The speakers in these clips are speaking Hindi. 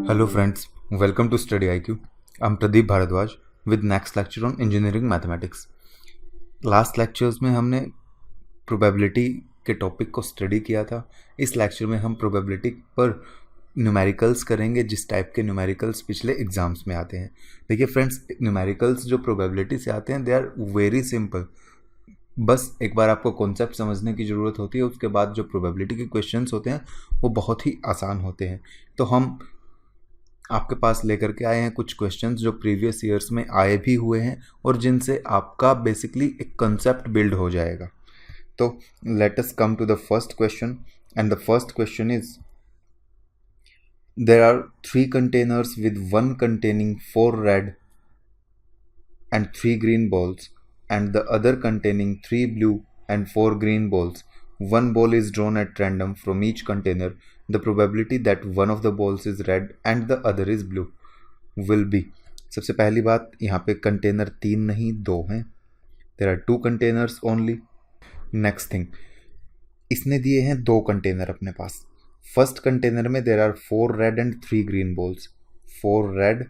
Hello friends, welcome to Study IQ. I'm Pradeep Bharadwaj with next lecture on engineering mathematics. Last lectures में हमने प्रोबेबिलिटी के टॉपिक को स्टडी किया था. इस लेक्चर में हम प्रोबेबिलिटी पर न्यूमेरिकल्स करेंगे, जिस टाइप के न्यूमेरिकल्स पिछले एग्जाम्स में आते हैं. देखिए फ्रेंड्स, न्यूमेरिकल्स जो प्रोबेबिलिटी से आते हैं दे आर वेरी सिंपल. बस एक बार आपको कॉन्सेप्ट समझने की ज़रूरत होती है, उसके बाद जो प्रोबेबिलिटी के क्वेश्चंस होते हैं वो बहुत ही आसान होते हैं. तो हम आपके पास लेकर के आए हैं कुछ क्वेश्चंस जो प्रीवियस ईयर्स में आए भी हुए हैं और जिनसे आपका बेसिकली एक कंसेप्ट बिल्ड हो जाएगा. तो let us come to the first question, and the first question is there are 3 containers with one containing 4 red and 3 green balls and the other containing 3 blue and 4 green balls. One ball is drawn at random from each container. The probability that one of the balls is red and the other is blue will be. सबसे पहली बात, यहाँ पे कंटेनर 3 नहीं 2 हैं. There are 2 containers only. Next thing, इसने दिए हैं 2 कंटेनर अपने पास. फर्स्ट कंटेनर में there are 4 red and 3 green balls. 4 red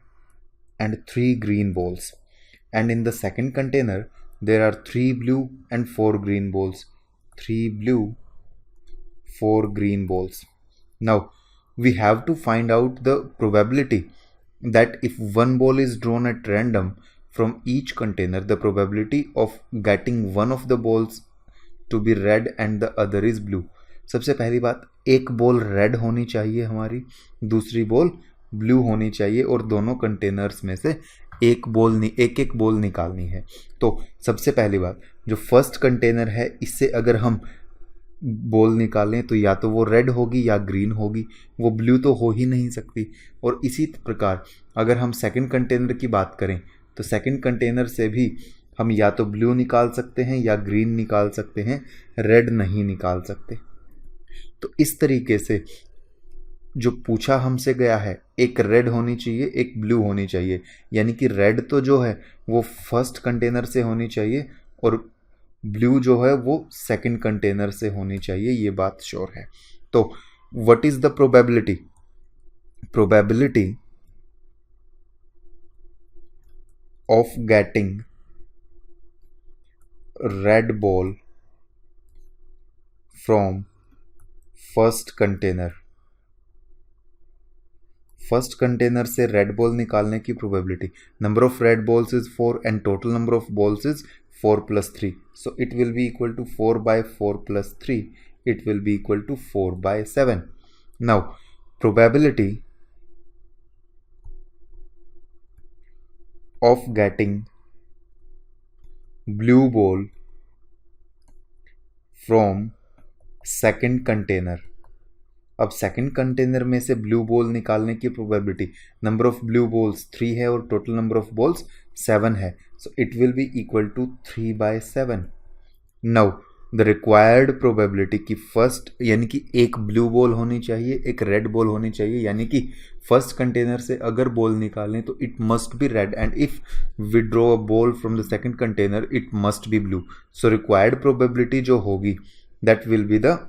and 3 green balls. And in the second container there are 3 blue and 4 green balls. 3 blue, 4 green balls. Now we have to find out the probability that if one ball is drawn at random from each container, the probability of getting one of the balls to be red and the other is blue. सबसे पहली बात, एक बॉल रेड होनी चाहिए हमारी, दूसरी बॉल ब्लू होनी चाहिए और दोनों कंटेनर्स में से एक बॉल निकालनी है. तो सबसे पहली बात, जो फर्स्ट कंटेनर है इससे अगर हम बॉल निकालें तो या तो वो रेड होगी या ग्रीन होगी, वो ब्लू तो हो ही नहीं सकती. और इसी प्रकार अगर हम सेकंड कंटेनर की बात करें तो सेकंड कंटेनर से भी हम या तो ब्लू निकाल सकते हैं या ग्रीन निकाल सकते हैं, रेड नहीं निकाल सकते. तो इस तरीके से जो पूछा हमसे गया है, एक रेड होनी चाहिए एक ब्लू होनी चाहिए, यानी कि रेड तो जो है वो फर्स्ट कंटेनर से होनी चाहिए और ब्लू जो है वो सेकंड कंटेनर से होनी चाहिए, ये बात श्योर है. तो what is the probability of getting red ball from first container. First container से रेड बॉल निकालने की probability, number of red balls is 4 and total number of balls is 4 plus 3, so it will be equal to 4 by 4 plus 3, it will be equal to 4 by 7. Now probability of getting blue ball from second container. अब सेकंड कंटेनर में से ब्लू बॉल निकालने की probability, number of blue balls 3 है और टोटल नंबर ऑफ बॉल्स 7 है, so it will be equal to 3 by 7. Now the required probability की फर्स्ट, यानी कि एक ब्लू बॉल होनी चाहिए एक रेड बॉल होनी चाहिए, यानी कि फर्स्ट कंटेनर से अगर बॉल निकालें तो it must be red and if we draw a ball from the second container it must be blue. So required probability जो होगी that will be the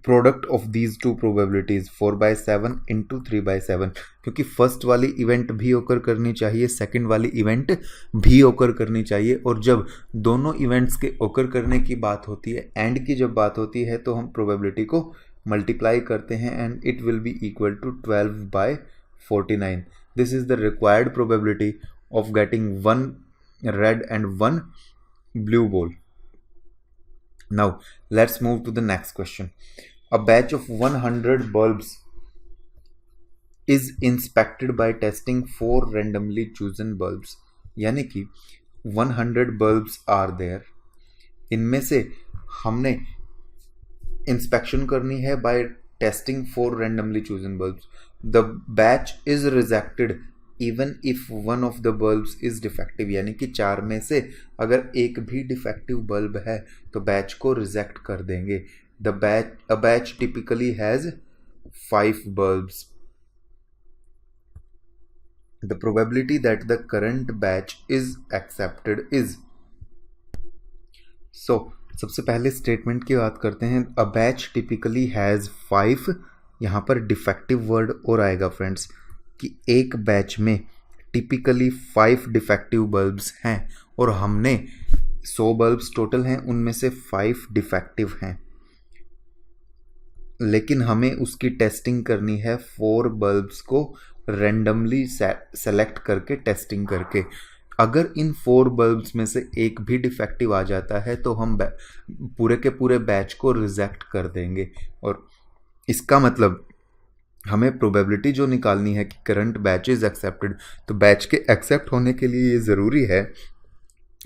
product of these two probabilities 4 by 7 into 3 by 7, क्योंकि फर्स्ट वाली इवेंट भी ओकर करनी चाहिए, सेकंड वाली इवेंट भी ओकर करनी चाहिए. और जब दोनों इवेंट्स के ओकर करने की बात होती है, एंड की जब बात होती है, तो हम प्रोबेबिलिटी को मल्टीप्लाई करते हैं and it will be equal to 12 by 49. This is the required probability of getting 1 red and 1 blue ball. Now let's move to the next question. A batch of 100 bulbs is inspected by testing 4 randomly chosen bulbs. यानी कि 100 bulbs are there. इनमें से हमने इंस्पेक्शन करनी है by testing 4 randomly chosen bulbs. The batch is rejected even if one of the bulbs is defective. यानी कि 4 में से अगर एक भी डिफेक्टिव बल्ब है तो बैच को रिजेक्ट कर देंगे. A batch typically has 5 bulbs. The probability that the current batch is accepted is. So सबसे पहले स्टेटमेंट की बात करते हैं। अ बैच टिपिकली हैज़ 5, यहाँ पर डिफेक्टिव वर्ड और आएगा फ्रेंड्स कि एक बैच में टिपिकली 5 डिफेक्टिव बल्ब्स हैं और हमने 100 बल्ब्स टोटल हैं, उनमें से 5 डिफेक्टिव हैं, लेकिन हमें उसकी टेस्टिंग करनी है 4 बल्ब्स को रेंडमली सेलेक्ट करके टेस्टिंग करके। अगर इन 4 बल्ब्स में से एक भी डिफेक्टिव आ जाता है तो हम पूरे के पूरे बैच को रिजेक्ट कर देंगे। और इसका मतलब हमें प्रोबेबिलिटी जो निकालनी है कि करंट बैच इज एक्सेप्टेड, तो बैच के एक्सेप्ट होने के लिए ये ज़रूरी है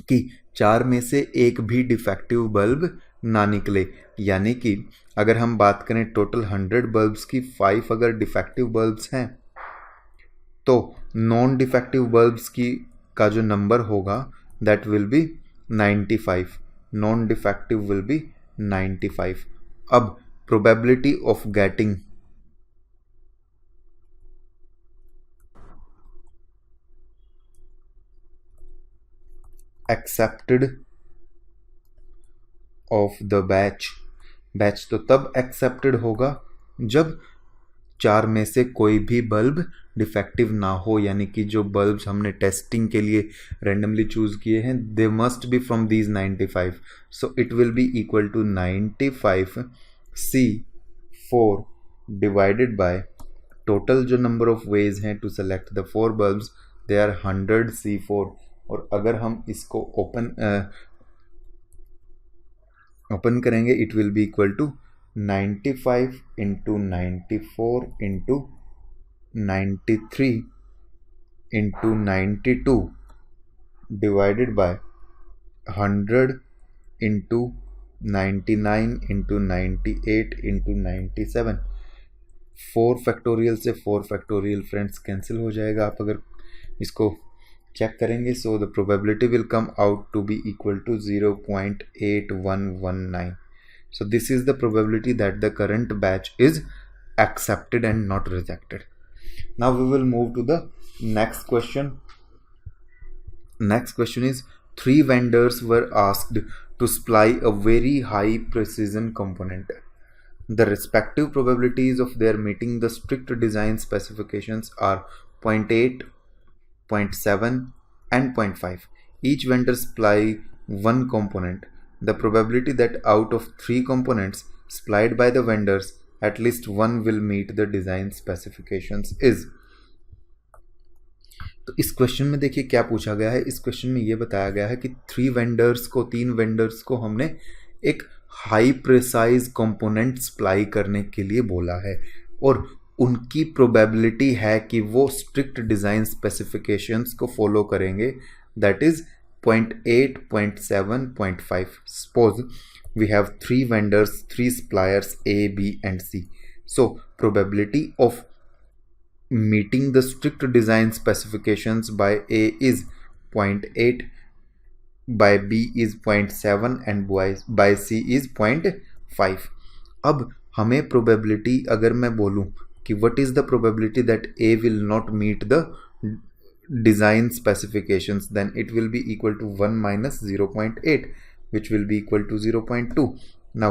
कि 4 में से एक भी डिफेक्टिव बल्ब ना निकले। यानी कि अगर हम बात करें टोटल 100 बल्ब्स की, 5 अगर डिफेक्टिव बल्ब्स हैं तो नॉन डिफेक्टिव बल्ब्स की का जो नंबर होगा that will B 95, non defective will be 95। अब probability of getting accepted of the batch तो तब एक्सेप्टेड होगा जब 4 में से कोई भी बल्ब डिफेक्टिव ना हो, यानी कि जो बल्ब्स हमने टेस्टिंग के लिए रेंडमली चूज किए हैं they must be from these 95, so it will be equal to 95 C4 divided by total जो नंबर ऑफ वेज हैं to select the 4 bulbs they are 100 C4। और अगर हम इसको ओपन करेंगे it will be equal to 95 into 94 into 93 into 92 divided by 100 into 99 into 98 into 97। 4 factorial से 4 फैक्टोरियल फ्रेंड्स कैंसिल हो जाएगा आप अगर इसको चेक करेंगे। So the probability will come out to be equal to 0.8119। So this is the probability that the current batch is accepted and not rejected. Now we will move to the next question. Next question is 3 vendors were asked to supply a very high precision component. The respective probabilities of their meeting the strict design specifications are 0.8, 0.7 and 0.5. Each vendor supply one component. The probability that out of 3 components supplied by the vendors, at least one will meet the design specifications is. तो इस क्वेश्चन में देखिए क्या पूछा गया है। इस क्वेश्चन में ये बताया गया है कि 3 वेंडर्स को हमने एक हाई प्रिसाइज कंपोनेंट सप्लाई करने के लिए बोला है और उनकी प्रोबेबिलिटी है कि वो स्ट्रिक्ट डिज़ाइन स्पेसिफिकेशंस को फॉलो करेंगे, that is 0.8, 0.7, 0.5. Suppose we have 3 vendors, 3 suppliers A, B and C. So probability of meeting the strict design specifications by A is 0.8, by B is 0.7 and by C is 0.5. अब हमें probability अगर मैं बोलूँ कि what is the probability that A will not meet the design specifications, then it will be equal to 1 minus 0.8 which will be equal to 0.2. now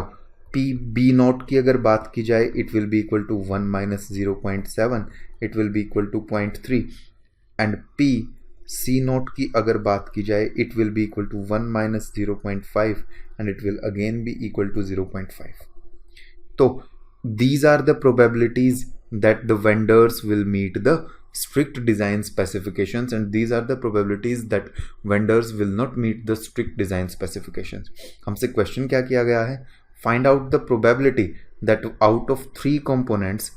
B naught की अगर बात की जाए it will be equal to 1 minus 0.7, it will be equal to 0.3 and C naught की अगर बात की जाए it will be equal to 1 minus 0.5 and it will again be equal to 0.5. so these are the probabilities that the vendors will meet the strict design specifications and these are the probabilities that vendors will not meet the strict design specifications. हमसे क्वेश्चन क्या किया गया है, find out the probability that out of 3 components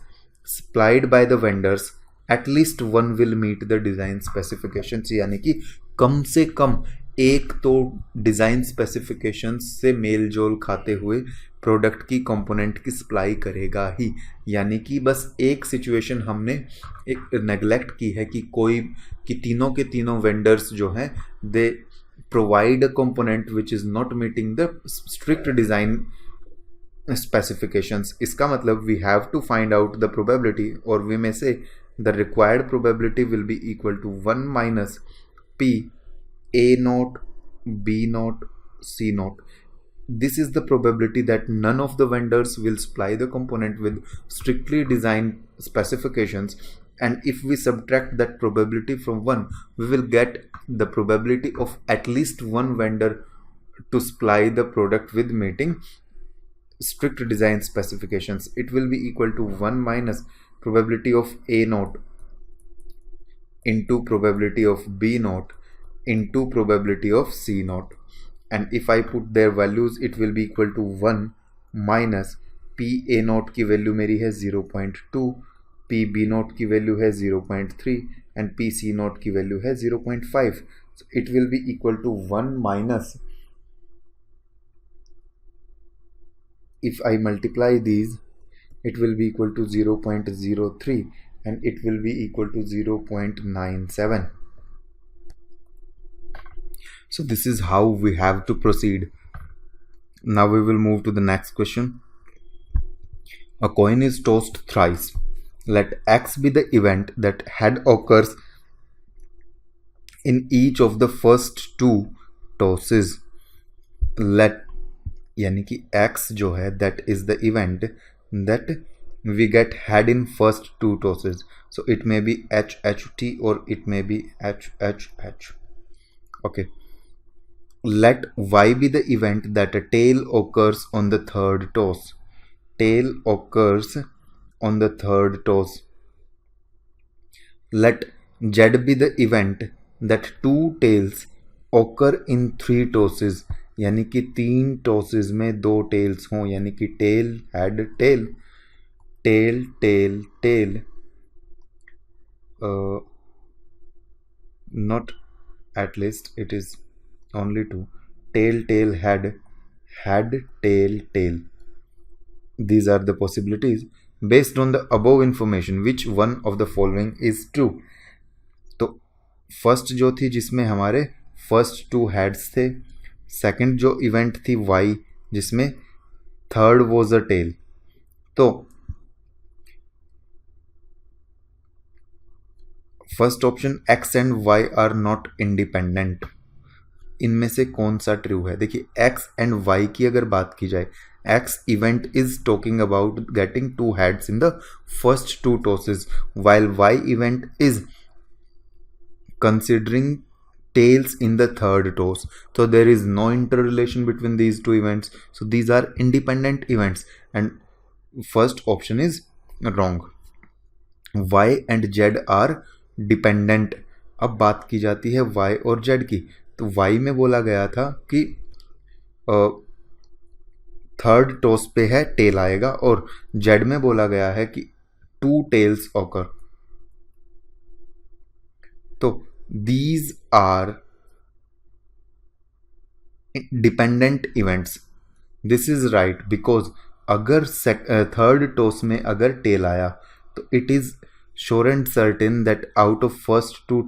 supplied by the vendors at least one will meet the design specifications, यानी कि कम से कम एक तो डिज़ाइन स्पेसिफिकेशंस से मेल जोल खाते हुए प्रोडक्ट की कंपोनेंट की सप्लाई करेगा ही। यानी कि बस एक सिचुएशन हमने एक नेगलेक्ट की है कि तीनों के तीनों वेंडर्स जो हैं they provide a component which is not meeting the strict design specifications. इसका मतलब we have to find out the probability और वी में से the required probability will be equal to 1 minus P A naught B naught C naught। this is the probability that none of the vendors will supply the component with strictly designed specifications, and if we subtract that probability from 1, we will get the probability of at least one vendor to supply the product with meeting strict design specifications. It will be equal to 1 minus probability of A naught into probability of B naught into probability of C naught, and if I put their values it will be equal to 1 minus P A naught की वैल्यू मेरी है 0.2, P B naught की वैल्यू है 0.3 and P C naught की वैल्यू है 0.5. So it will be equal to 1 minus, if I multiply these, it will be equal to 0.03 and it will be equal to 0.97. So this is how we have to proceed. Now we will move to the next question. A coin is tossed thrice. Let X be the event that head occurs in each of the first two tosses. Let यानी कि X जो है that is the event that we get head in first two tosses. So it may be HHT or it may be HHH. Okay. Let Y be the event that a tail occurs on the third toss. Tail occurs on the third toss. Let Z be the event that two tails occur in three tosses. यानी कि 3 टॉसेस में 2 टेल्स हों, यानी कि tail head tail tail tail tail, not at least it is only 2, tail tail head head tail tail. These are the possibilities. Based on the above information, which one of the following is true? तो फर्स्ट जो थी जिसमें हमारे फर्स्ट 2 हेड्स थे, सेकंड जो इवेंट थी वाई जिसमें थर्ड वॉज अ टेल, तो first option X and Y are not independent, इनमें से कौन सा ट्रू है? देखिए एक्स एंड वाई की अगर बात की जाए, x event is talking about getting 2 heads in the first 2 tosses, while Y event is considering tails in the third toss. So there is no interrelation between these two events. So these are independent events and first option is wrong. Y and Z are dependent. अब बात की जाती है Y और Z की, तो Y में बोला गया था कि थर्ड टॉस पे है टेल आएगा, और Z में बोला गया है कि 2 टेल्स ऑकर. तो these are dependent events. This is right because अगर थर्ड टॉस में अगर टेल आया तो it is sure and certain that out of first 2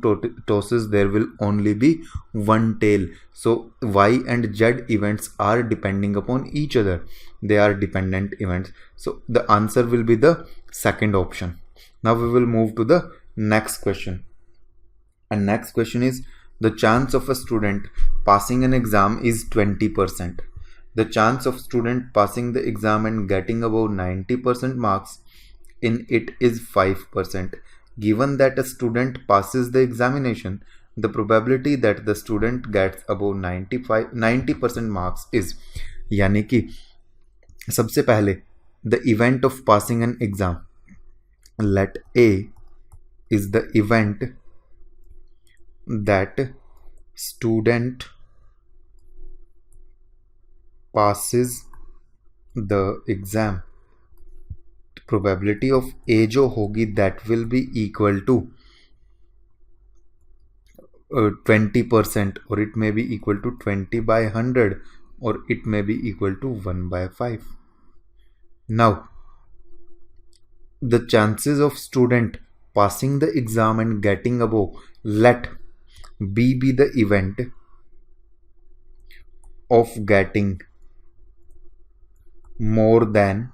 tosses there will only be 1 tail. So Y and Z events are depending upon each other. They are dependent events. So the answer will be the second option. Now we will move to the next question. And next question is, the chance of a student passing an exam is 20%. The chance of student passing the exam and getting above 90% marks in it is 5%. Given that a student passes the examination, the probability that the student gets above 90% marks is, यानी कि सबसे पहले the event of passing an exam. Let A is the event that student passes the exam. Probability of A जो होगी that will be equal to 20%, or it may be equal to 20 by 100, or it may be equal to 1 by 5. Now the chances of student passing the exam and getting above, let B be the event of getting more than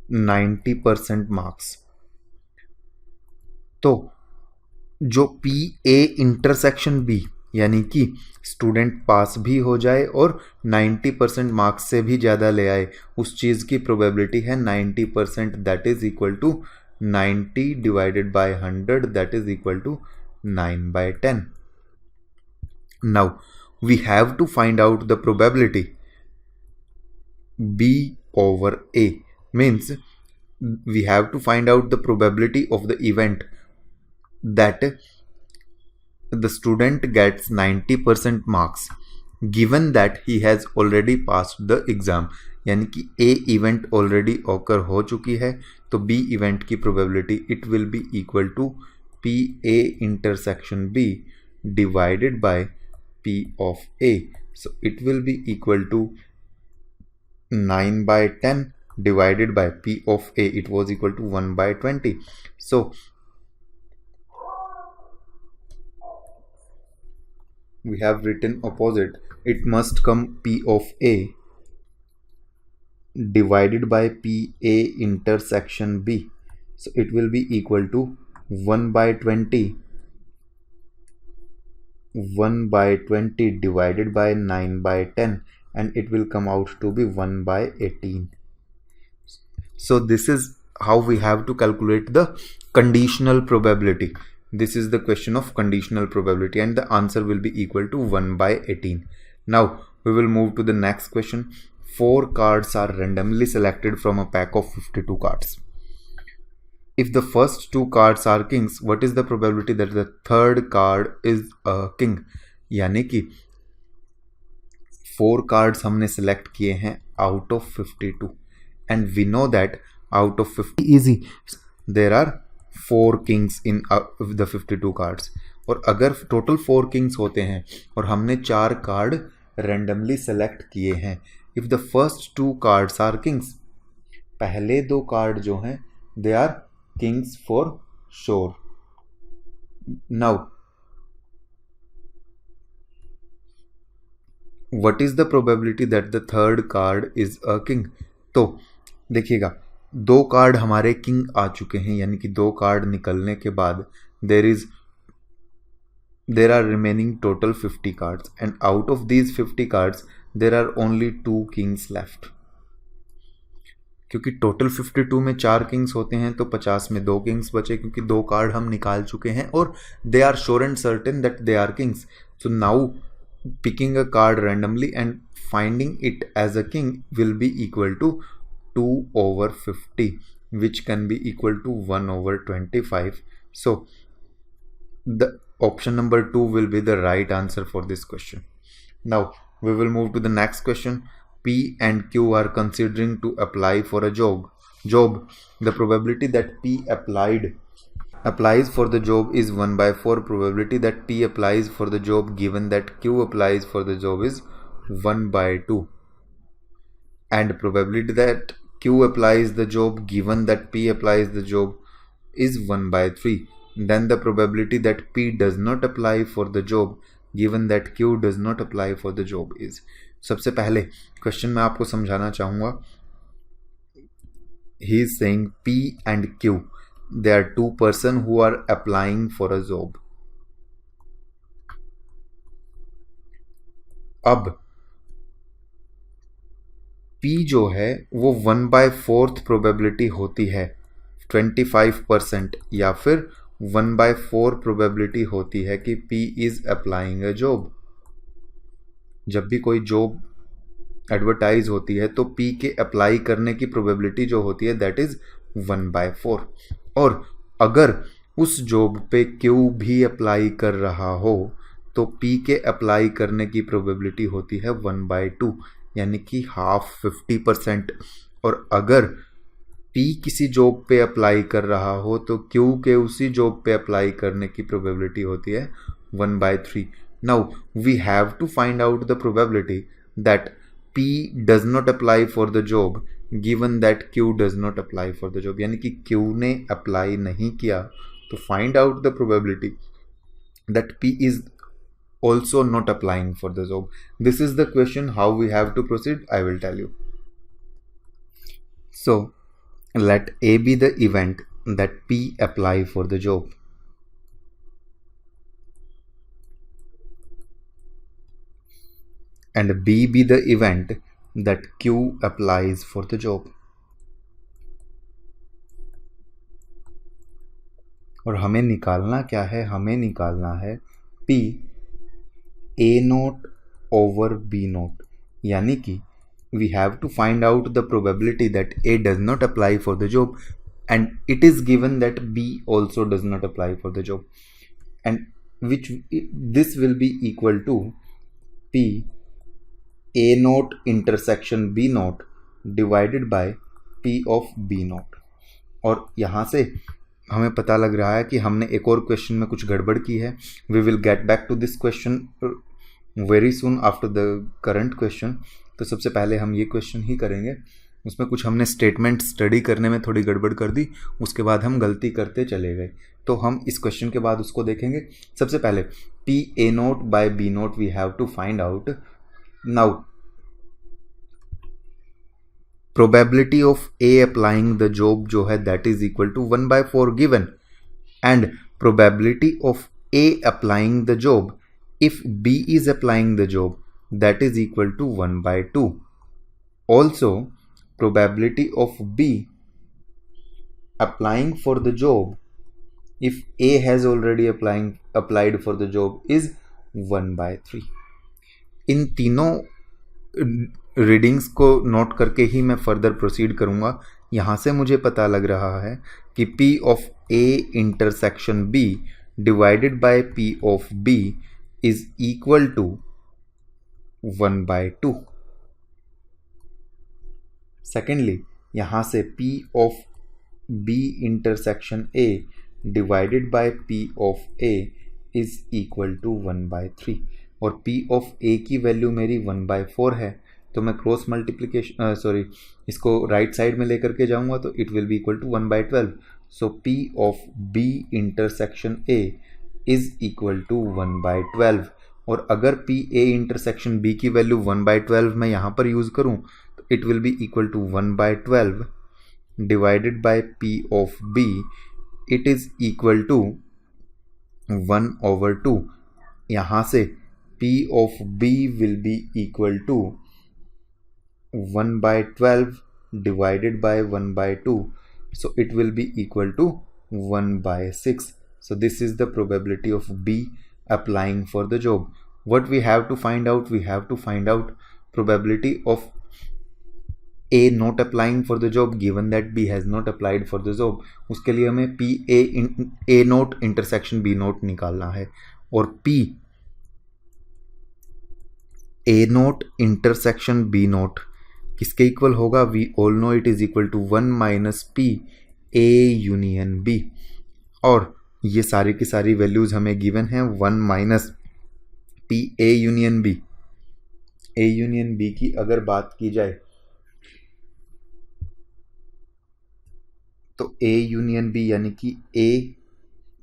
90% marks. तो जो P A इंटरसेक्शन B यानी कि स्टूडेंट पास भी हो जाए और 90% मार्क्स से भी ज़्यादा ले आए, उस चीज़ की प्रोबेबिलिटी है 90%, that is equal to 90 divided by 100, that is equal to 9/10. Now we have to find out the probability B over A, means we have to find out the probability of the event that the student gets 90% marks given that he has already passed the exam. यानी कि A event already occur हो चुकी है, तो B event की probability it will be equal to PA intersection B divided by P of A. So it will be equal to 9/10 divided by P of A, it was equal to 1/20. So we have written opposite, it must come P of A divided by PA intersection B. So it will be equal to 1/20 divided by 9/10, and it will come out to be 1/18. So this is how we have to calculate the conditional probability. This is the question of conditional probability, and the answer will be equal to 1/18. Now we will move to the next question. 4 cards are randomly selected from a pack of 52 cards. If the first 2 cards are kings, what is the probability that the third card is a king? यानी कि 4 cards हमने select किए हैं out of 52, and we know that out of 50 easy there are 4 kings in the 52 cards. और अगर टोटल 4 kings होते हैं और हमने 4 कार्ड randomly select किए हैं, if the first 2 cards are kings, पहले 2 कार्ड जो हैं they are kings for sure. Now what is the probability that the third card is a king? तो देखिएगा 2 कार्ड हमारे किंग आ चुके हैं, यानी कि 2 कार्ड निकलने के बाद there are remaining total 50 cards, and out of these 50 cards there are only 2 kings left. क्योंकि टोटल 52 में 4 किंग्स होते हैं तो 50 में 2 किंग्स बचे, क्योंकि 2 कार्ड हम निकाल चुके हैं और they are sure and certain that they are kings. So now picking a card randomly and finding it as a king will be equal to 2/50, which can be equal to 1/25. So the option number 2 will be the right answer for this question. Now we will move to the next question. P and Q are considering to apply for a job. The probability that P applies for the job is 1/4. Probability that P applies for the job given that Q applies for the job is 1/2. And probability that Q applies the job given that P applies the job is 1/3. Then the probability that P does not apply for the job given that Q does not apply for the job is. सबसे पहले क्वेश्चन में आपको समझाना चाहूँगा. He is saying P and Q, they are 2 persons who are applying for a job. अब P जो है वो 1/4 प्रोबेबिलिटी होती है 25%, या फिर 1/4 प्रोबेबिलिटी होती है कि P is applying a job. जब भी कोई जॉब एडवर्टाइज होती है तो P के अप्लाई करने की प्रोबेबिलिटी जो होती है दैट इज 1/4. और अगर उस जॉब पे Q भी अप्लाई कर रहा हो तो P के अप्लाई करने की प्रोबेबिलिटी होती है 1/2, यानी कि हाफ 50%. और अगर P किसी जॉब पे अप्लाई कर रहा हो तो Q के उसी जॉब पे अप्लाई करने की प्रोबेबिलिटी होती है 1/3. Now we have to find out the probability that P does not apply for the job given that Q does not apply for the job. यानी कि Q ने अप्लाई नहीं किया, तो find out the probability that P is also not applying for the job. This is the question. How we have to proceed, I will tell you. So let A be the event that P apply for the job. and B be the event that Q applies for the job. और हमें निकालना क्या है? हमें निकालना है P A note over B note, यानी कि we have to find out the probability that A does not apply for the job, and it is given that B also does not apply for the job, and this will be equal to P A note intersection B note divided by P of B note. और यहाँ से हमें पता लग रहा है कि हमने एक और क्वेश्चन में कुछ गड़बड़ की है. We will get back to this question very soon after the current question. तो सबसे पहले हम ये क्वेश्चन ही करेंगे. उसमें कुछ हमने स्टेटमेंट स्टडी करने में थोड़ी गड़बड़ कर दी, उसके बाद हम गलती करते चले गए. तो हम इस क्वेश्चन के बाद उसको देखेंगे. सबसे पहले P A naught by B naught we have to find out. Now probability of A applying the job जो है that is equal to 1/4 given, and probability of A applying the job if B is applying the job that is equal to 1/2. Also probability of B applying for the job if A has already applied for the job is 1/3. इन तीनों रीडिंग्स को नोट करके ही मैं फर्दर प्रोसीड करूँगा. यहाँ से मुझे पता लग रहा है कि P of A intersection B divided by P of B is equal to 1/2. Secondly यहाँ से P of B intersection A divided by P of A is equal to 1/3. और P ऑफ A की वैल्यू मेरी 1/4 है, तो मैं क्रॉस मल्टीप्लिकेशन इसको राइट साइड में लेकर के जाऊंगा तो it will be equal to 1/12. So P of B intersection A is equal to 1/12. और अगर P A इंटरसेक्शन B की वैल्यू 1/12 मैं यहाँ पर यूज़ करूँ तो it will be equal to 1/12 divided by P of B. It is equal to 1/2. यहाँ से P of B will be equal to 1/12 divided by 1/2. So it will be equal to 1/6. So this is the probability of B applying for the job. What we have to find out? We have to find out probability of A not applying for the job given that B has not applied for the job. उसके लिए हमें P A note intersection B naught निकालना है. और P A note intersection B नोट किसके इक्वल होगा? We all know it is equal to 1 minus P A union B. और ये सारी की सारी वैल्यूज हमें गिवन है 1 minus P A union B. A union B की अगर बात की जाए तो A यूनियन B यानी कि A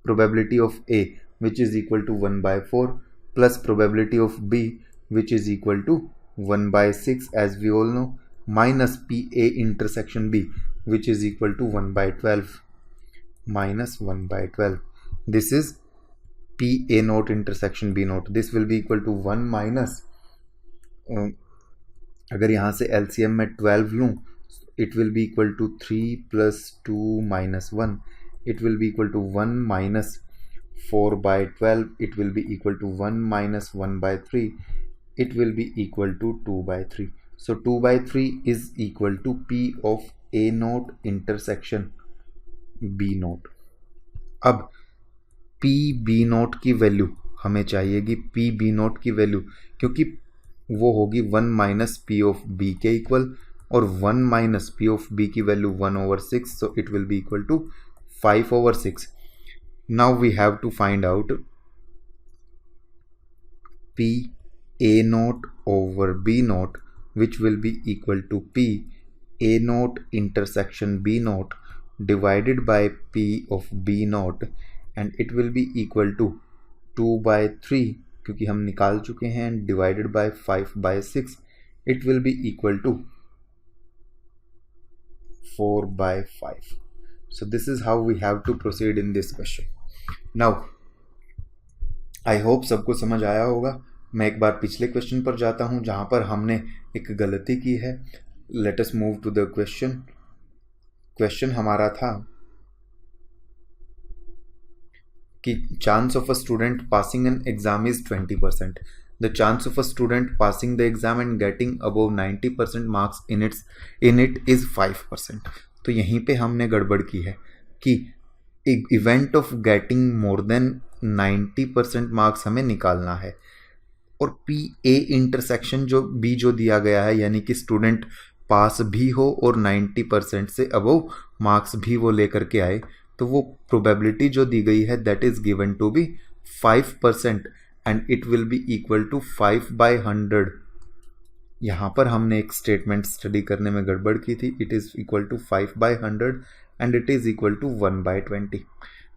probability of A which is equal to 1/4 plus probability of B which is equal to 1/6 as we all know, minus P A intersection B which is equal to 1/12 minus 1/12. This is P A naught intersection B naught. This will be equal to 1 minus अगर यहाँ से LCM में 12 लूँ it will be equal to 3 plus 2 minus 1. It will be equal to 1 minus 4/12. It will be equal to 1 minus 1/3. It will be equal to 2/3. So 2/3 is equal to P of A naught intersection B naught. अब P B naught की वैल्यू हमें चाहिएगी, P B naught की वैल्यू, क्योंकि वो होगी 1 माइनस P ऑफ B के इक्वल, और 1 माइनस P ऑफ B की value 1/6. So it will be equal to 5/6. Now we have to find out P A naught over B naught which will be equal to P A naught intersection B naught divided by P of B naught, and it will be equal to 2/3 क्योंकि हम निकाल चुके हैं, divided by 5/6. It will be equal to 4/5. So this is how we have to proceed in this question. Now I hope सबको समझ आया होगा. मैं एक बार पिछले क्वेश्चन पर जाता हूं जहां पर हमने एक गलती की है. Let us move to the question. Question हमारा था कि chance of a student passing an exam is 20%. The chance of a student passing the exam and getting above 90% marks in it is 5%. तो यहीं पे हमने गड़बड़ की है कि event of getting more than 90% marks हमें निकालना है, और पी ए इंटरसेक्शन जो दिया गया है, यानी कि स्टूडेंट पास भी हो और 90% से अबव मार्क्स भी वो लेकर के आए, तो वो प्रोबेबिलिटी जो दी गई है that is given to be 5% and it will be equal to 5/100. यहाँ पर हमने एक स्टेटमेंट स्टडी करने में गड़बड़ की थी. It is equal to 5/100 and it is equal to 1/20.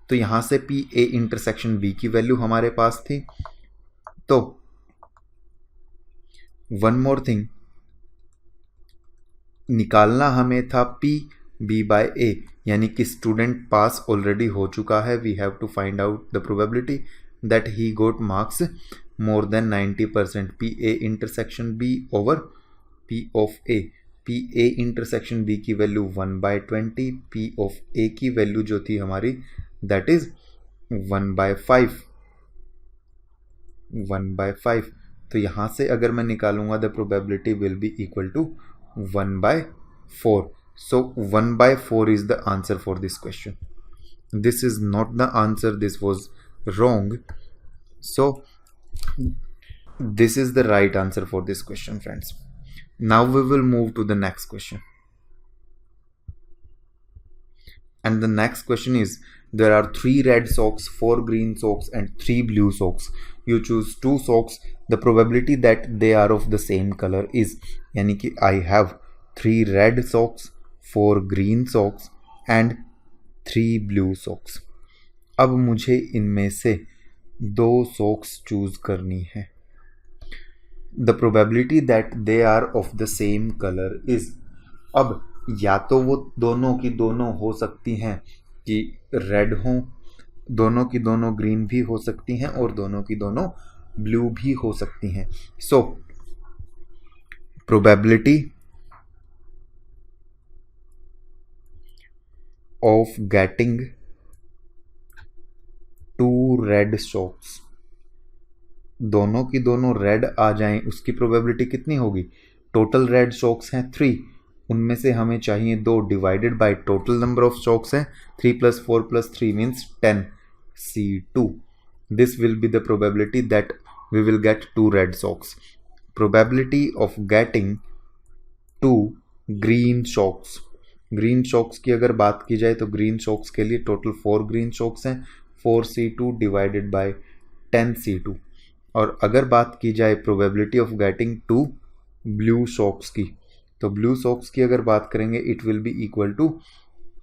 तो यहाँ से पी ए इंटरसेक्शन बी की वैल्यू हमारे पास थी. तो वन मोर थिंग, निकालना हमें था पी बी बाय ए, यानी कि स्टूडेंट पास ऑलरेडी हो चुका है. We have to find out the probability that he got marks more than 90%. P A intersection B over P of A. P A intersection B की वैल्यू 1/20, पी ऑफ ए की वैल्यू जो थी हमारी दैट इज 1/5. 1/5. तो यहां से अगर मैं निकालूंगा the probability will be equal to 1/4. So 1/4 is the answer for this question. This is not the answer, this was wrong. So this is the right answer for this question, friends. Now we will move to the next question. And the next question is, there are 3 red socks, 4 green socks and 3 blue socks. You choose 2 socks. The probability that they are of the same color is, यानी कि I have 3 red socks, 4 green socks and 3 blue socks. अब मुझे इनमें से 2 socks चूज करनी है. The probability that they are of the same color is, अब या तो वो दोनों की दोनों हो सकती हैं कि रेड हों, दोनों की दोनों ग्रीन भी हो सकती हैं और दोनों की दोनों ब्लू भी हो सकती हैं. So probability of getting 2 red socks, दोनों की दोनों रेड आ जाएं, उसकी प्रोबेबिलिटी कितनी होगी? टोटल रेड सॉक्स हैं 3, उनमें से हमें चाहिए 2 divided by total number of socks हैं 3 + 4 + 3 means 10 C2. This will be the probability that we will get 2 red socks. Probability of getting 2 green socks, green socks की अगर बात की जाए तो ग्रीन सॉक्स के लिए टोटल 4 ग्रीन सॉक्स हैं 4 C2 डिवाइडेड बाय 10 C2. और अगर बात की जाए probability of getting 2 blue socks की, तो ब्लू सॉक्स की अगर बात करेंगे it will be equal to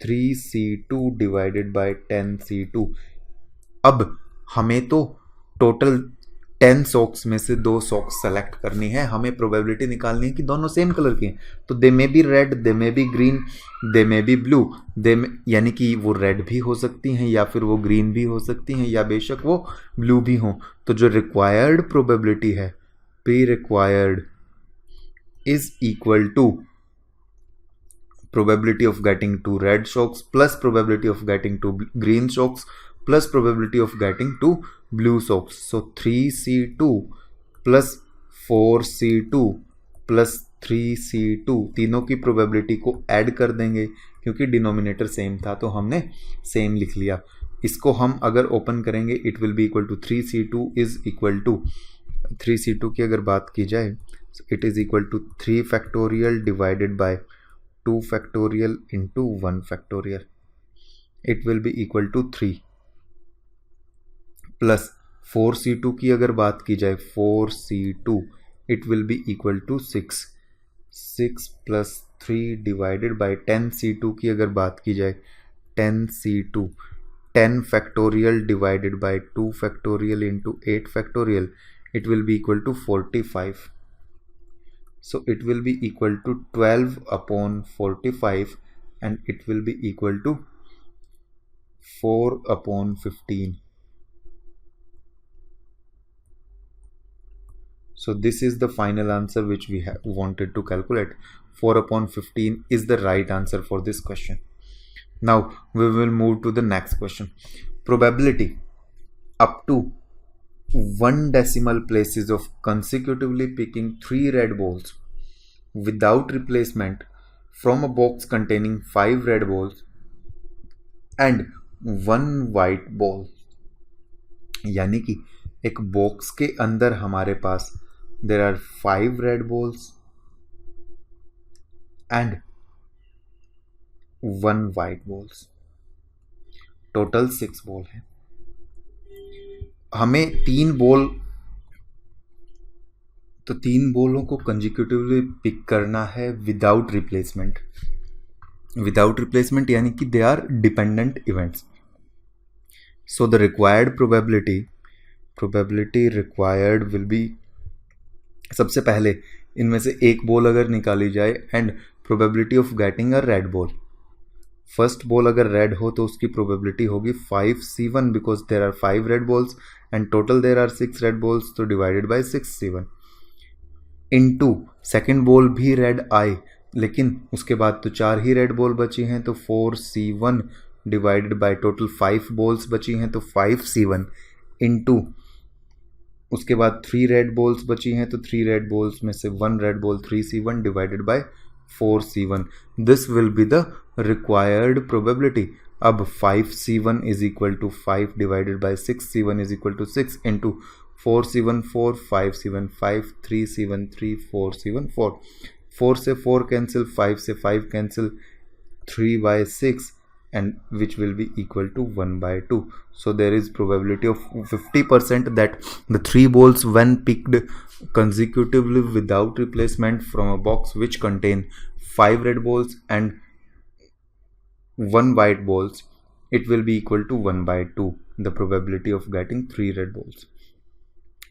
3 C2 divided by 10 C2. अब हमें तो टोटल 10 सॉक्स में से 2 सॉक्स सेलेक्ट करनी है. हमें प्रोबेबिलिटी निकालनी है कि दोनों सेम कलर के हैं. तो they may be red, they may be green, they may be blue, यानी कि वो रेड भी हो सकती हैं या फिर वो ग्रीन भी हो सकती हैं या बेशक वो ब्लू भी हों. तो जो रिक्वायर्ड प्रोबेबिलिटी है, pre required, is equal to probability of getting 2 red socks plus probability of getting 2 green socks plus probability of getting 2 blue socks. So 3C2 plus 4C2 plus 3C2, तीनों की प्रोबेबिलिटी को ऐड कर देंगे क्योंकि डिनोमिनेटर सेम था तो हमने सेम लिख लिया. इसको हम अगर ओपन करेंगे it will be equal to 3C2 is equal to 3C2 की अगर बात की जाए it is equal to 3 factorial divided by 2 factorial into 1 factorial. It will be equal to 3 plus 4C2 की अगर बात की जाए 4C2 it will be equal to 6. 6 plus 3 divided by 10C2 की अगर बात की जाए 10C2, 10 factorial divided by 2 factorial into 8 factorial, it will be equal to 45. So it will be equal to 12 upon 45 and it will be equal to 4 upon 15. So this is the final answer which we have wanted to calculate. 4 upon 15 is the right answer for this question. Now we will move to the next question. Probability up to 1 decimal places of consecutively picking 3 red balls without replacement from a box containing 5 red balls and 1 white ball. यानी कि एक बॉक्स के अंदर हमारे पास there are 5 red balls and 1 white balls. Total 6 ball है. हमें 3 बॉल, तो 3 बॉलों को कंजिक्यूटिवली पिक करना है विदाउट रिप्लेसमेंट. विदाउट रिप्लेसमेंट यानी कि they are dependent events. So the required probability required will be, सबसे पहले इनमें से एक बॉल अगर निकाली जाए and probability of getting a red ball, first ball अगर रेड हो तो उसकी प्रोबेबिलिटी होगी 5c1 because there are 5 red balls and total there are 6 red balls, तो divided by 6c1 into second ball भी रेड आए लेकिन उसके बाद तो 4 ही रेड बॉल बची हैं, तो 4c1 divided by total 5 balls बची हैं तो 5c1 इनटू उसके बाद 3 रेड बॉल्स बची हैं तो 3 रेड बॉल्स में से 1 red ball 3c1 divided by 4c1. This will be the required probability. अब 5c1 is equal to 5 divided by 6c1 is equal to 6 into 4c1 4, 5c1 5, 3c1 3, 4c1 4. 4 से 4 कैंसिल, 5 से 5 cancel, 3/6 and which will be equal to 1/2. So there is probability of 50% that the 3 balls when picked consecutively without replacement from a box which contain 5 red balls and 1 white balls, it will be equal to 1/2, the probability of getting 3 red balls.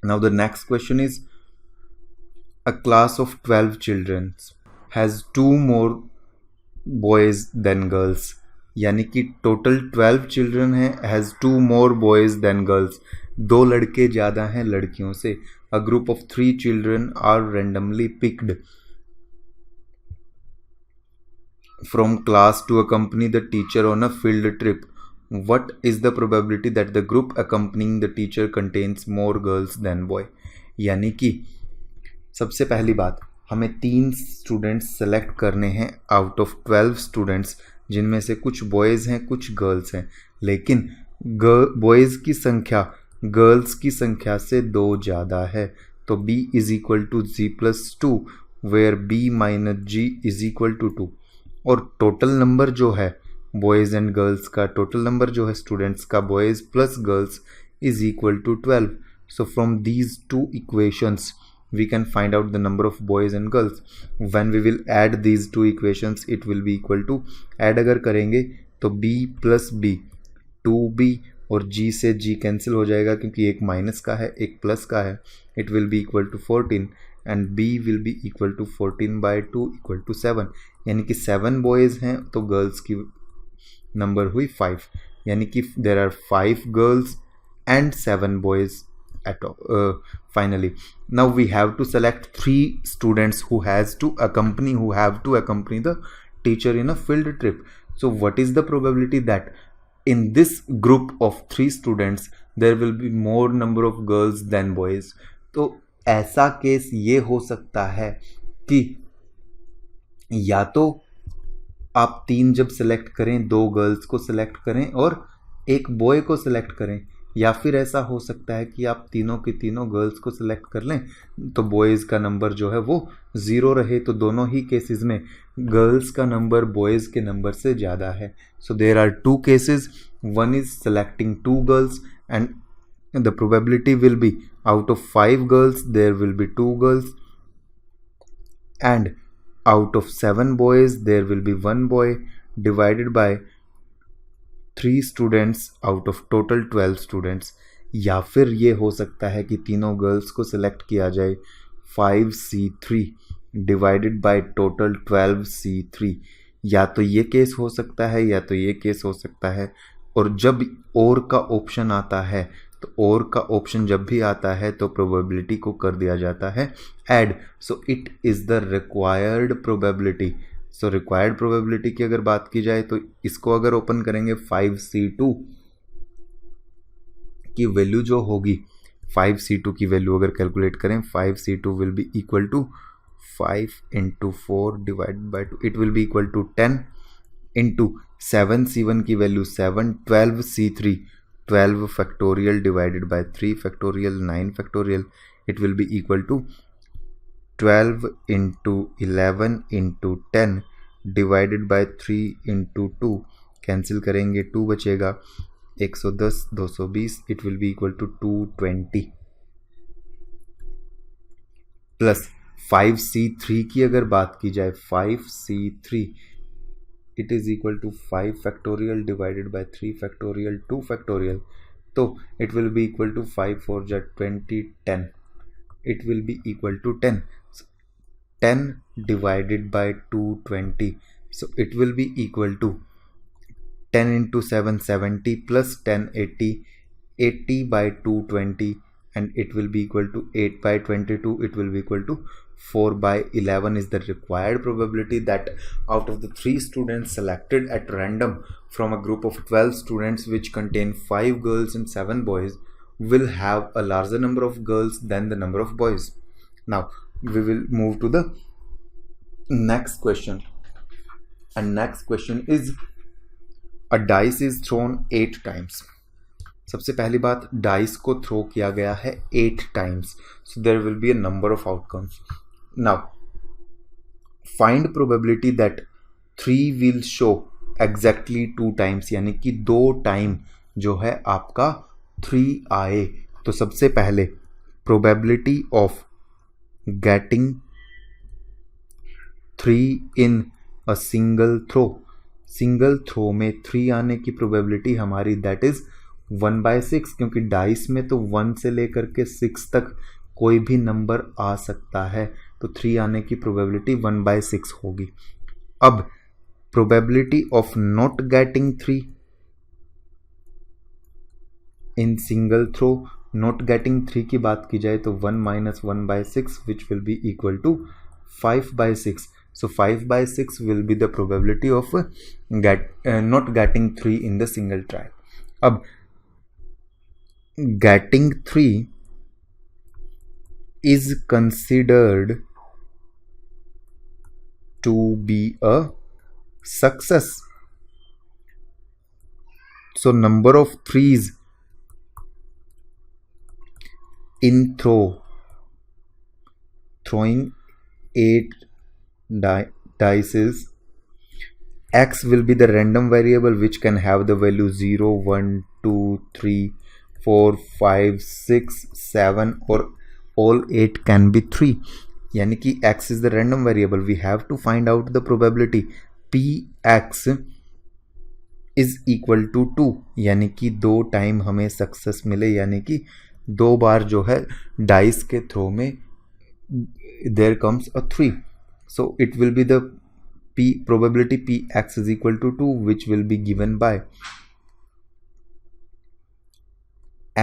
Now the next question is, a class of 12 children has 2 more boys than girls. यानी कि टोटल 12 चिल्ड्रन है, has 2 more boys than girls. 2 लड़के ज़्यादा हैं लड़कियों से. A group of 3 children are randomly picked from class to accompany the teacher on a field trip. What is the probability that the group accompanying the teacher contains more girls than boy. यानी कि सबसे पहली बात, हमें 3 स्टूडेंट्स सेलेक्ट करने हैं आउट ऑफ 12 स्टूडेंट्स, जिनमें से कुछ बॉयज़ हैं कुछ गर्ल्स हैं, लेकिन बॉयज़ की संख्या गर्ल्स की संख्या से 2 ज़्यादा है. तो b is equal to g+2 where b minus g is equal to 2. और टोटल नंबर जो है बॉयज़ एंड गर्ल्स का, टोटल नंबर जो है स्टूडेंट्स का boys plus girls is equal to 12. So from these 2 equations we can find out the number of boys and girls. When we will add these 2 equations, it will be equal to, add अगर करेंगे तो b plus b 2b और g से g कैंसिल हो जाएगा क्योंकि एक माइनस का है एक प्लस का है. It will be equal to 14 and b will be equal to 14/2 equal to 7. यानी कि 7 boys हैं तो गर्ल्स की नंबर हुई 5. यानी कि there are 5 girls and 7 boys at finally. Now we have to select 3 students who have to accompany the teacher in a field trip. So what is the probability that in this group of 3 students there will be more number of girls than boys? तो ऐसा केस ये हो सकता है कि या तो आप 3 जब सेलेक्ट करें 2 गर्ल्स को सेलेक्ट करें और एक बॉय को सेलेक्ट करें, या फिर ऐसा हो सकता है कि आप तीनों की तीनों गर्ल्स को सिलेक्ट कर लें तो बॉयज़ का नंबर जो है वो 0 रहे. तो दोनों ही केसेस में गर्ल्स का नंबर बॉयज़ के नंबर से ज़्यादा है. So there are 2 cases. One is selecting 2 girls and the probability will be out of 5 girls there will be 2 girls and out of 7 boys there will be 1 boy divided by 3 students out of total 12 students. या फिर ये हो सकता है कि तीनों गर्ल्स को सिलेक्ट किया जाए 5c3 divided by total 12c3. या तो ये केस हो सकता है या तो ये केस हो सकता है. और जब और का ऑप्शन आता है तो और का ऑप्शन जब भी आता है तो प्रोबेबिलिटी को कर दिया जाता है add, so it is the required probability. So required probability की अगर बात की जाए तो इसको अगर ओपन करेंगे 5C2 की वैल्यू जो होगी, 5C2 की वैल्यू अगर कैलकुलेट करें, 5C2 will be equal to 5 into 4 divide by 2, it will be equal to 10 into 7C1 की value 7, 12C3 12 factorial divided by 3 factorial 9 factorial, it will be equal to 12 into 11 into 10 divided by 3 into 2, cancel करेंगे 2 बचेगा, 110 220, it will be equal to 220 plus 5C3 की अगर बात की जाए, 5C3 it is equal to 5 factorial divided by 3 factorial 2 factorial, तो it will be equal to 5 4 जा 20 10, it will be equal to 10, 10 divided by 220, so it will be equal to 10 into 7 70 plus 10 80, 80 by 220, and it will be equal to 8 by 22, it will be equal to 4 by 11 is the required probability that out of the 3 students selected at random from a group of 12 students which contain 5 girls and 7 boys will have a larger number of girls than the number of boys. Now we will move to the next question, and next question is a dice is thrown 8 times. सबसे पहली बात, डाइस को थ्रो किया गया है 8 times, so there will be a number of outcomes. Now find probability that 3 will show exactly 2 times, यानी कि 2 टाइम जो है आपका 3 आए. तो सबसे पहले probability of getting 3 in a single throw, single throw में 3 आने की प्रोबेबिलिटी हमारी दैट इज 1/6, क्योंकि डाइस में तो 1 से लेकर के 6 तक कोई भी नंबर आ सकता है, तो 3 आने की प्रोबेबिलिटी 1/6 होगी. अब probability of not getting 3 in single throw, not getting 3 की बात की जाए तो 1 - 1/6 which will be equal to 5/6. So 5/6 will be the probability of not getting 3 in the single try. अब getting 3 is considered to be a success. So number of threes in throwing 8 dices, x will be the random variable which can have the value 0 1 2 3 4 5 6 7 or all 8 can be 3, यानी कि x is the random variable. We have to find out the probability px is equal to 2, यानी कि 2 टाइम हमें सक्सेस मिले, यानी कि 2 बार जो है डाइस के थ्रो में there comes a 3. So it will be the probability px is equal to 2, which will be given by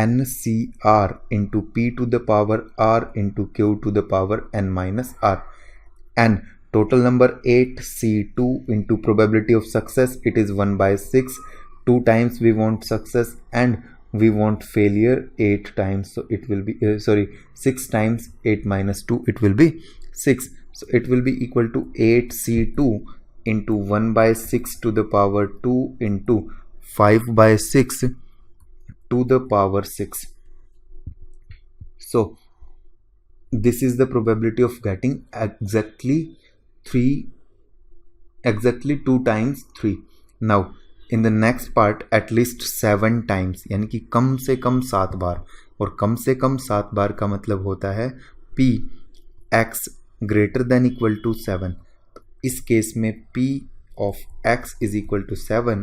ncr into p to the power r into q to the power n minus r, and total number 8c2 into probability of success, it is 1/6. 2 times we want success and we want failure 8 times, so it will be 6 times 8 minus 2, it will be 6. So it will be equal to 8c2 into 1/6 to the power 2 into 5/6 to the power 6. So this is the probability of getting exactly 2 times 3. Now in the next part at least 7 times, यानी कि कम से कम 7 बार, और कम से कम 7 बार का मतलब होता है p x greater than equal to 7. तो इस केस में p of x is equal to 7,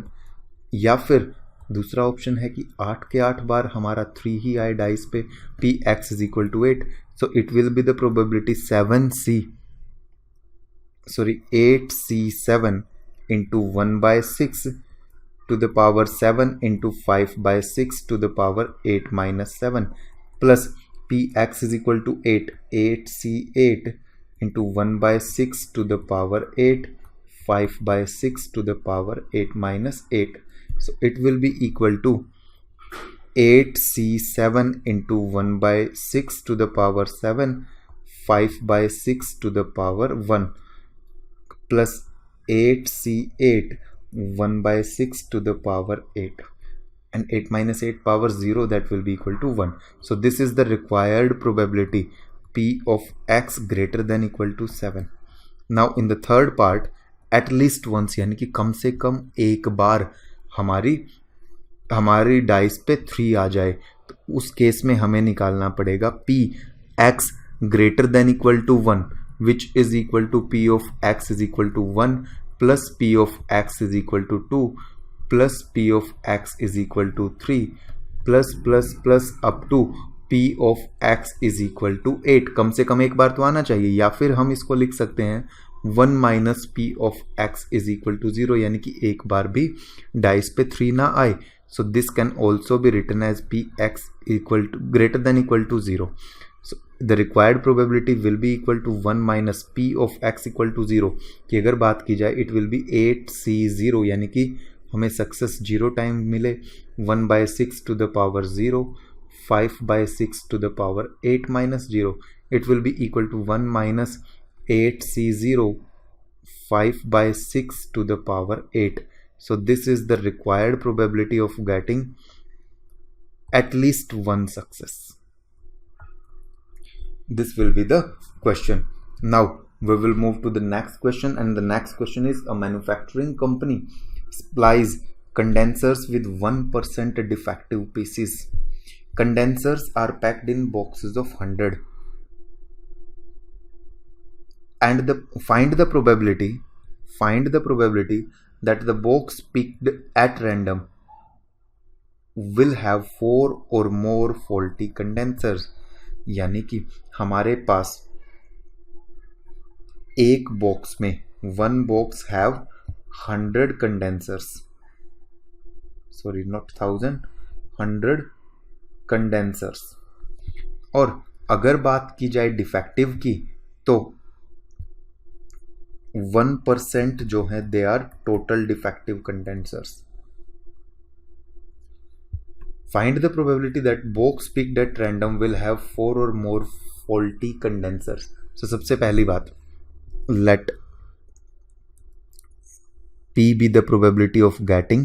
या फिर दूसरा ऑप्शन है कि 8 के 8 बार हमारा 3 ही आए डाइस पे, p x is equal to 8. So it will be the probability 8c7 into 1/6 to the power 7 into 5 by 6 to the power 8 minus 7 plus px is equal to 8c8 into 1 by 6 to the power 8 5 by 6 to the power 8 minus 8. So it will be equal to 8c7 into 1 by 6 to the power 7 5 by 6 to the power 1 plus 8c8 1 by 6 to the power 8, and 8 minus 8 power 0, that will be equal to 1. So this is the required probability p of x greater than equal to 7. Now in the third part, at least once यानी कि कम से कम एक बार हमारी डाइस पे 3 आ जाए, तो उस केस में हमें निकालना पड़ेगा p x greater than equal to 1, which is equal to p of x is equal to 1 plus p of x is equal to 2 plus p of x is equal to 3 plus up to p of x is equal to 8. कम से कम एक बार तो आना चाहिए, या फिर हम इसको लिख सकते हैं 1 minus p of x is equal to 0, यानी कि एक बार भी डाइस पे 3 ना आए. So this can also be written as px equal to greater than equal to 0. So the required probability will be equal to 1 minus p of x equal to 0. कि अगर बात की जाए it will be 8c0, यानी कि हमें सक्सेस 0 टाइम मिले. 1 by 6 to the power 0 5 by 6 to the power 8 minus 0, it will be equal to 1 minus 8c0 5 by 6 to the power 8. So this is the required probability of getting at least one success. This will be the question. Now we will move to the next question, and the next question is: a manufacturing company supplies condensers with 1% defective pieces. Condensers are packed in boxes of 100, and find the probability that the box picked at random will have 4 or more faulty condensers. यानी कि हमारे पास एक बॉक्स में, one box have 100 condensers, sorry not 1000, 100 condensers. और अगर बात की जाए डिफेक्टिव की, तो 1% जो है they are total defective condensers. Find the probability that box picked at random will have 4 और मोर फॉल्टी कंडेंसर्स. सो सबसे पहली बात, let p be the probability of getting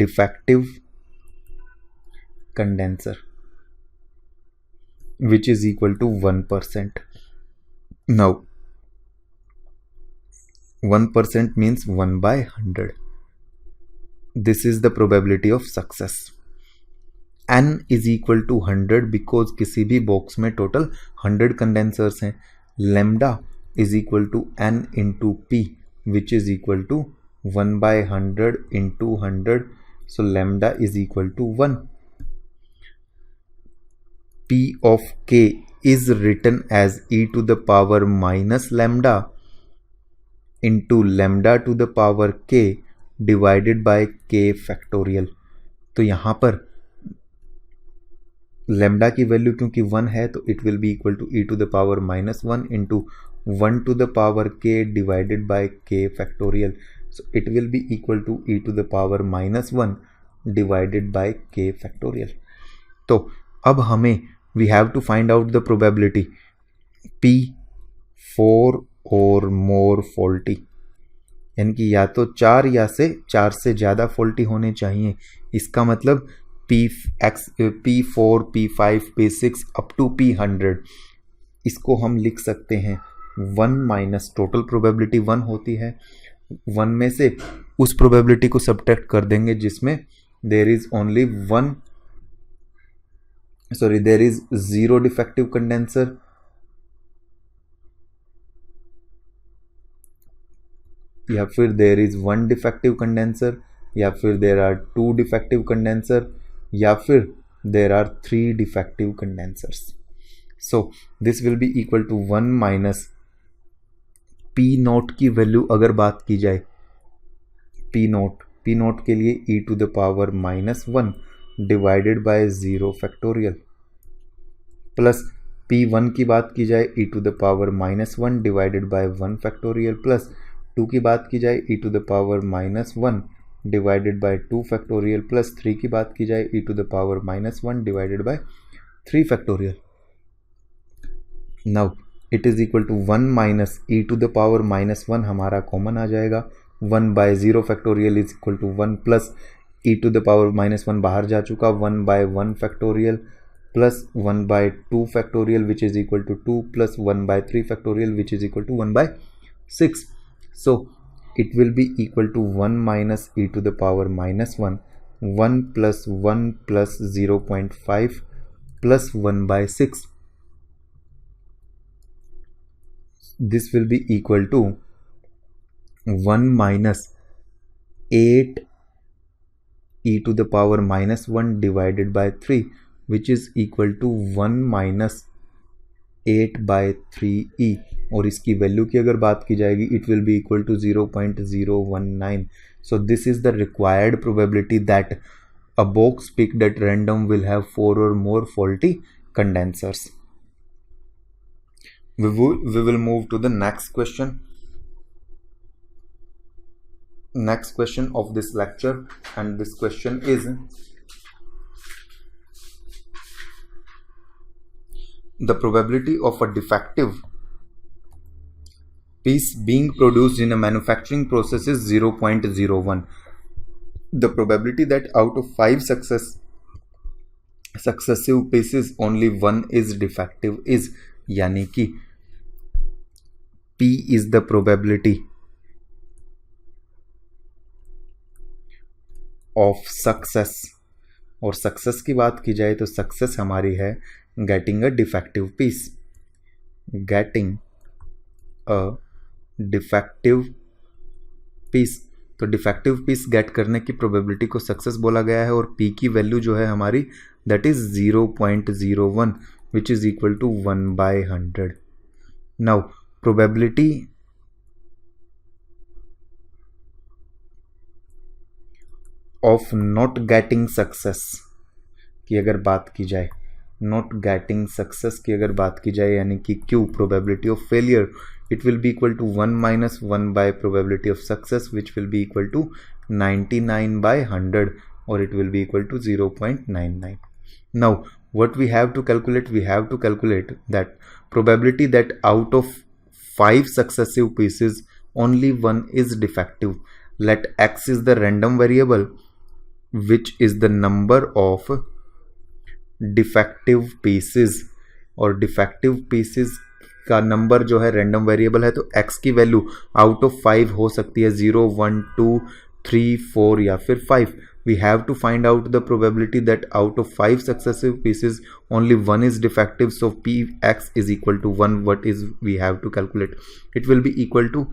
defective condenser, which is equal to 1%. Now 1% means 1 by 100. This is the probability of success. n is equal to 100 because किसी भी बॉक्स में टोटल 100 कंडेंसर्स हैं. lambda is equal to n into p, which is equal to 1 by 100 into 100. So lambda is equal to 1. p of k is written as e to the power minus lambda into lambda to the power k divided by k factorial. तो यहाँ पर lambda की वैल्यू क्योंकि 1 है, तो it will be equal to e to the power minus 1 into 1 to the power k divided by k factorial. So it will be equal to e to the power minus 1 divided by k factorial. तो अब हमें we have to find out the probability p 4 or more faulty, यानी कि या तो 4 या से 4 से ज़्यादा फॉल्टी होने चाहिए. इसका मतलब P4, P5, P6 up to P100, इसको हम लिख सकते हैं 1 माइनस टोटल प्रोबेबिलिटी 1 होती है. 1 में से उस प्रोबेबिलिटी को सब्ट्रैक्ट कर देंगे जिसमें देर इज 0 डिफेक्टिव कंडेंसर, या फिर देर इज 1 डिफेक्टिव कंडेंसर, या फिर देर आर 2 डिफेक्टिव कंडेंसर, या फिर there are 3 defective condensers. So this will be equal to 1 minus P naught की वैल्यू अगर बात की जाए पी नोट के लिए e to the power -1 divided by 0 factorial plus P1 की बात की जाए e to the power -1 divided by 1 factorial plus 2 की बात की जाए e to the power -1 divided by 2 factorial plus 3 की बात की जाए e to the power -1 divided by 3 factorial. Now it is equal to 1 minus e to the power -1 हमारा कॉमन आ जाएगा. 1 by 0 factorial is equal to 1 plus e to the power -1 बाहर जा चुका. 1 by 1 factorial plus 1 by 2 factorial which is equal to 2 plus 1 by 3 factorial which is equal to 1 bye 6. So it will be equal to 1 minus e to the power -1, 1 plus 1 plus 0.5 plus 1 by 6. This will be equal to 1 minus 8 e to the power -1 divided by 3 which is equal to 1 minus 8 by 3e. और इसकी वैल्यू की अगर बात की जाएगी it will be equal to 0.019. So this is the required probability that a box picked at random will have 4 or more faulty condensers. We will move to the next question. Next question of this lecture, and this question is the probability of a defective piece being produced in a manufacturing process is 0.01. The probability that out of 5 successive pieces only one is defective is, यानी कि P is the probability of success. और सक्सेस की बात की जाए तो सक्सेस हमारी है getting a defective piece. Getting a defective piece. तो डिफेक्टिव पीस गेट करने की प्रोबेबिलिटी को सक्सेस बोला गया है और P की वैल्यू जो है हमारी that is 0.01 which is equal to 1/100. Now probability of not getting success की अगर बात की जाए, नॉट गेटिंग सक्सेस की अगर बात की जाए यानी कि Q probability of failure, it will be equal to 1 minus 1 by probability of success which will be equal to 99/100 or it will be equal to 0.99. Now what we have to calculate? We have to calculate that probability that out of 5 successive pieces only one is defective. Let x is the random variable which is the number of defective pieces और defective pieces का नंबर जो है रैंडम वेरिएबल है तो x की वैल्यू आउट ऑफ 5 हो सकती है 0, 1, 2, 3, 4 या फिर 5. We have to find out the probability that out of 5 successive pieces only one is defective. So Px is equal to 1. What is we have to calculate? It will be equal to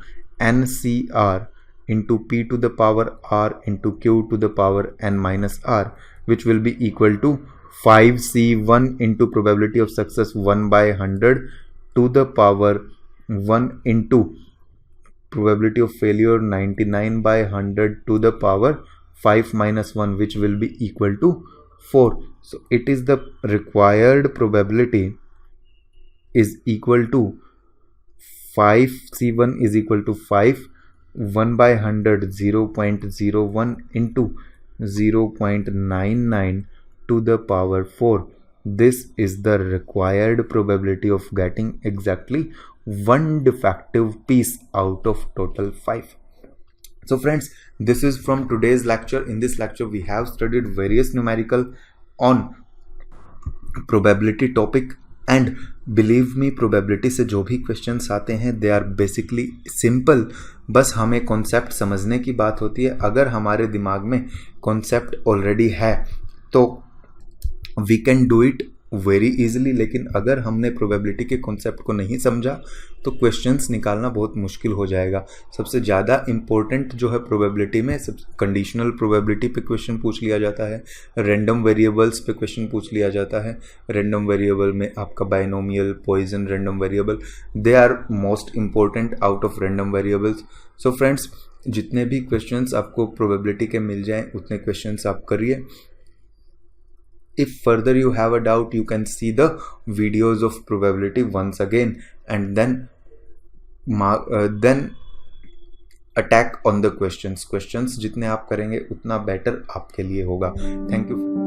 NCR into P to the power R into Q to the power N minus R which will be equal to 5C1 into probability of success 1/100 to the power 1 into probability of failure 99/100 to the power 5 minus 1 which will be equal to 4. So it is the required probability is equal to 5C1 is equal to 5, 1/100 0.01 into 0.99 to the power 4. This is the required probability of getting exactly one defective piece out of total 5. So friends, this is from today's lecture. In this lecture we have studied various numerical on probability topic and believe me probability से जो भी questions आते हैं they are basically simple. बस हमें concept समझने की बात होती है. अगर हमारे दिमाग में concept already है तो we can do it very easily. लेकिन अगर हमने प्रोबेबिलिटी के कॉन्सेप्ट को नहीं समझा तो क्वेश्चंस निकालना बहुत मुश्किल हो जाएगा। सबसे ज़्यादा इम्पोर्टेंट जो है प्रोबेबिलिटी में, सब कंडीशनल प्रोबेबिलिटी पे क्वेश्चन पूछ लिया जाता है, रैंडम वेरिएबल्स पे क्वेश्चन पूछ लिया जाता है। रैंडम वेरिएबल में आपका binomial, Poisson, random variable, they are most important out of random variables. So friends, जितने भी क्वेश्चंस आपको प्रोबेबिलिटी के मिल जाएं उतने क्वेश्चंस आप करिए। If further you have a doubt, you can see the videos of probability once again and then attack on the questions जितने आप करेंगे उतना बेटर आपके लिए होगा। Thank you.